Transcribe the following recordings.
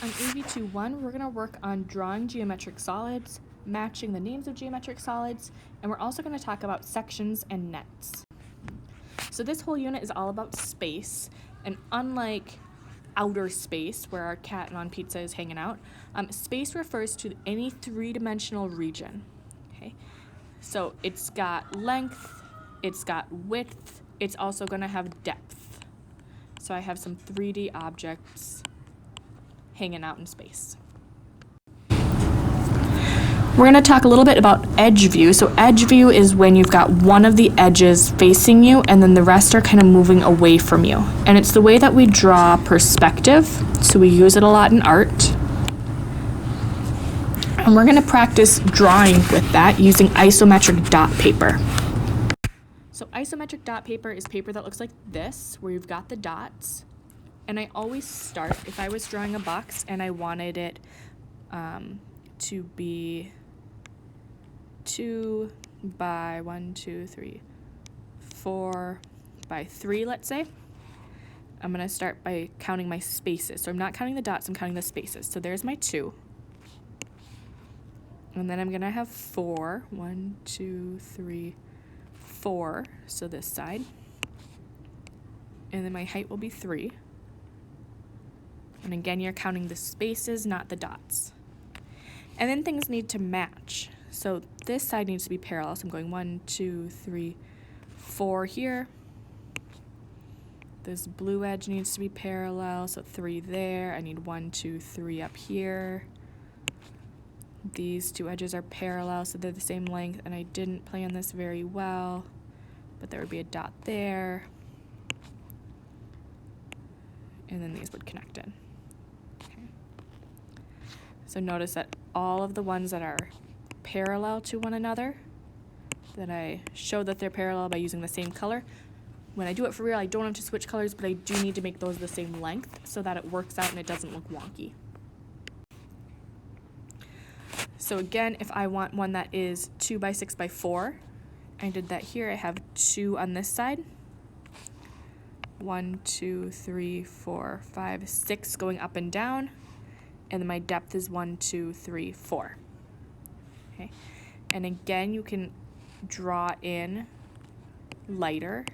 On AV2-1, we're going to work on drawing geometric solids, matching the names of geometric solids, and we're also going to talk about sections and nets. So this whole unit is all about space, and unlike outer space, where our cat on pizza is hanging out, space refers to any three-dimensional region. Okay, so it's got length, it's got width, it's also going to have depth. So I have some 3D objects hanging out in space. We're going to talk a little bit about edge view. So edge view is when you've got one of the edges facing you and then the rest are kind of moving away from you. And it's the way that we draw perspective. So we use it a lot in art. And we're going to practice drawing with that using isometric dot paper. So isometric dot paper is paper that looks like this, where you've got the dots. And I always start, if I was drawing a box and I wanted it to be 2 by 1, 2, 3, 4 by 3, let's say, I'm going to start by counting my spaces. So I'm not counting the dots, I'm counting the spaces. So there's my 2. And then I'm going to have 4. 1, 2, 3, 4. So this side. And then my height will be 3. And again, you're counting the spaces, not the dots. And then things need to match. So this side needs to be parallel. So I'm going 1, 2, 3, 4 here. This blue edge needs to be parallel, so 3 there. I need 1, 2, 3 up here. These two edges are parallel, so they're the same length, and I didn't plan this very well, but there would be a dot there. And then these would connect in. So notice that all of the ones that are parallel to one another, that I show that they're parallel by using the same color. When I do it for real, I don't have to switch colors, but I do need to make those the same length so that it works out and it doesn't look wonky. So again, if I want one that is 2 by 6 by 4, I did that here. I have 2 on this side. 1, 2, 3, 4, 5, 6 going up and down. And then my depth is 1, 2, 3, 4. Okay, and again, you can draw in lighter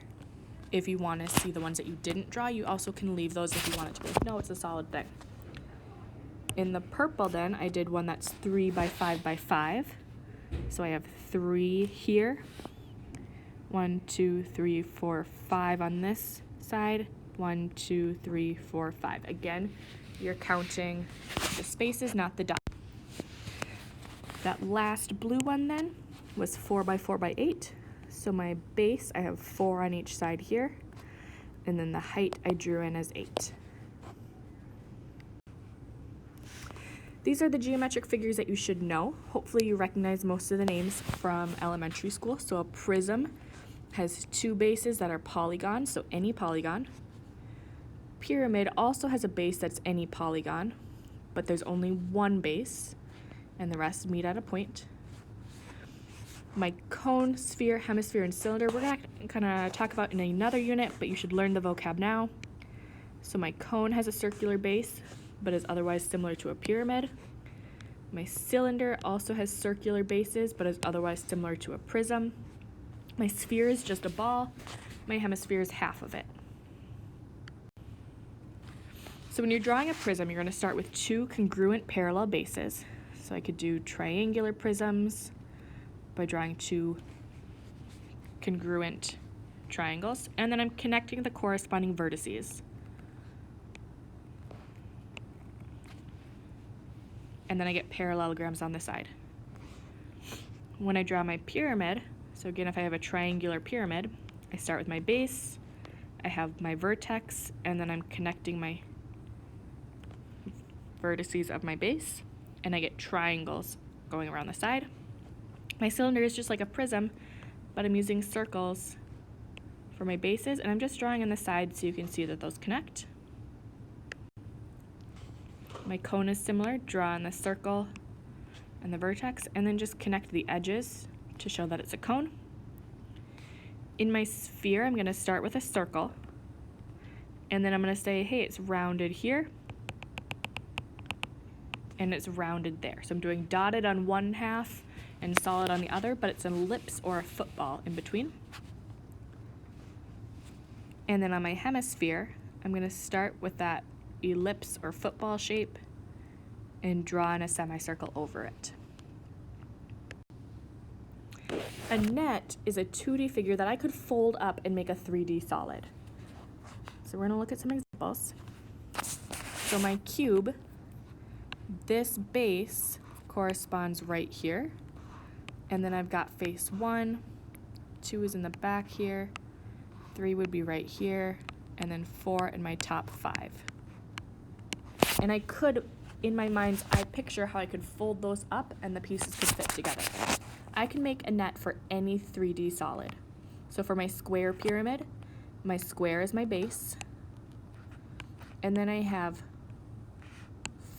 if you want to see the ones that you didn't draw. You also can leave those if you want it to be like, no, it's a solid thing. In the purple, then I did one that's 3 by 5 by 5. So I have 3 here. 1, 2, 3, 4, 5 on this side. 1, 2, 3, 4, 5. Again, you're counting the spaces, not the dots. That last blue one then was 4 by 4 by 8. So my base, I have 4 on each side here. And then the height I drew in as 8. These are the geometric figures that you should know. Hopefully you recognize most of the names from elementary school. So a prism has 2 bases that are polygons, so any polygon. Pyramid also has a base that's any polygon, but there's only one base, and the rest meet at a point. My cone, sphere, hemisphere, and cylinder, we're going to kind of talk about in another unit, but you should learn the vocab now. So my cone has a circular base, but is otherwise similar to a pyramid. My cylinder also has circular bases, but is otherwise similar to a prism. My sphere is just a ball. My hemisphere is half of it. So when you're drawing a prism, you're going to start with 2 congruent parallel bases. So I could do triangular prisms by drawing 2 congruent triangles, and then I'm connecting the corresponding vertices. And then I get parallelograms on the side. When I draw my pyramid, so again, if I have a triangular pyramid, I start with my base, I have my vertex, and then I'm connecting my vertices of my base, and I get triangles going around the side. My cylinder is just like a prism, but I'm using circles for my bases, and I'm just drawing on the side so you can see that those connect. My cone is similar, draw on the circle and the vertex, and then just connect the edges to show that it's a cone. In my sphere, I'm going to start with a circle, and then I'm going to say, hey, it's rounded here, and it's rounded there. So I'm doing dotted on one half and solid on the other, but it's an ellipse or a football in between. And then on my hemisphere, I'm going to start with that ellipse or football shape and draw in a semicircle over it. A net is a 2D figure that I could fold up and make a 3D solid. So we're going to look at some examples. So my cube, this base corresponds right here. And then I've got face 1, 2 is in the back here, 3 would be right here, and then 4 in my top 5. And I could, in my mind's eye, picture how I could fold those up and the pieces could fit together. I can make a net for any 3D solid. So for my square pyramid, my square is my base, and then I have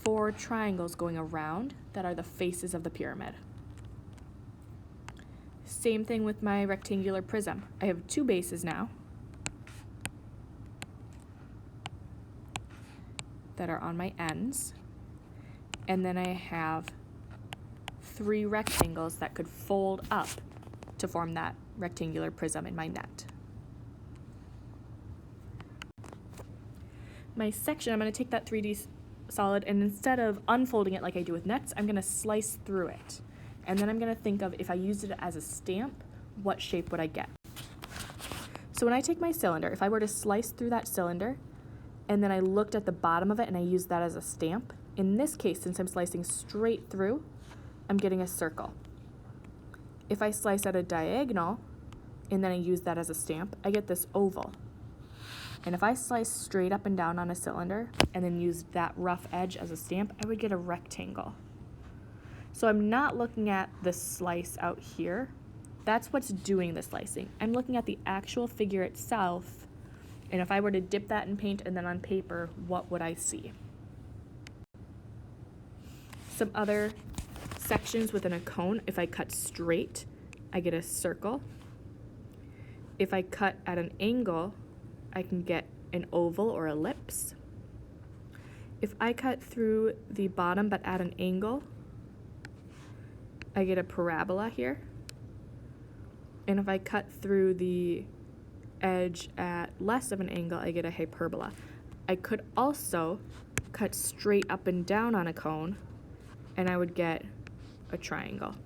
4 triangles going around that are the faces of the pyramid. Same thing with my rectangular prism. I have 2 bases now that are on my ends, and then I have 3 rectangles that could fold up to form that rectangular prism in my net. My section, I'm going to take that 3D solid, and instead of unfolding it like I do with nets, I'm going to slice through it. And then I'm going to think of, if I used it as a stamp, what shape would I get? So when I take my cylinder, if I were to slice through that cylinder, and then I looked at the bottom of it and I used that as a stamp, in this case, since I'm slicing straight through, I'm getting a circle. If I slice at a diagonal, and then I use that as a stamp, I get this oval. And if I slice straight up and down on a cylinder, and then use that rough edge as a stamp, I would get a rectangle. So I'm not looking at the slice out here. That's what's doing the slicing. I'm looking at the actual figure itself, and if I were to dip that in paint and then on paper, what would I see? Some other sections within a cone, if I cut straight, I get a circle. If I cut at an angle, I can get an oval or ellipse. If I cut through the bottom but at an angle, I get a parabola here. And if I cut through the edge at less of an angle, I get a hyperbola. I could also cut straight up and down on a cone, and I would get a triangle.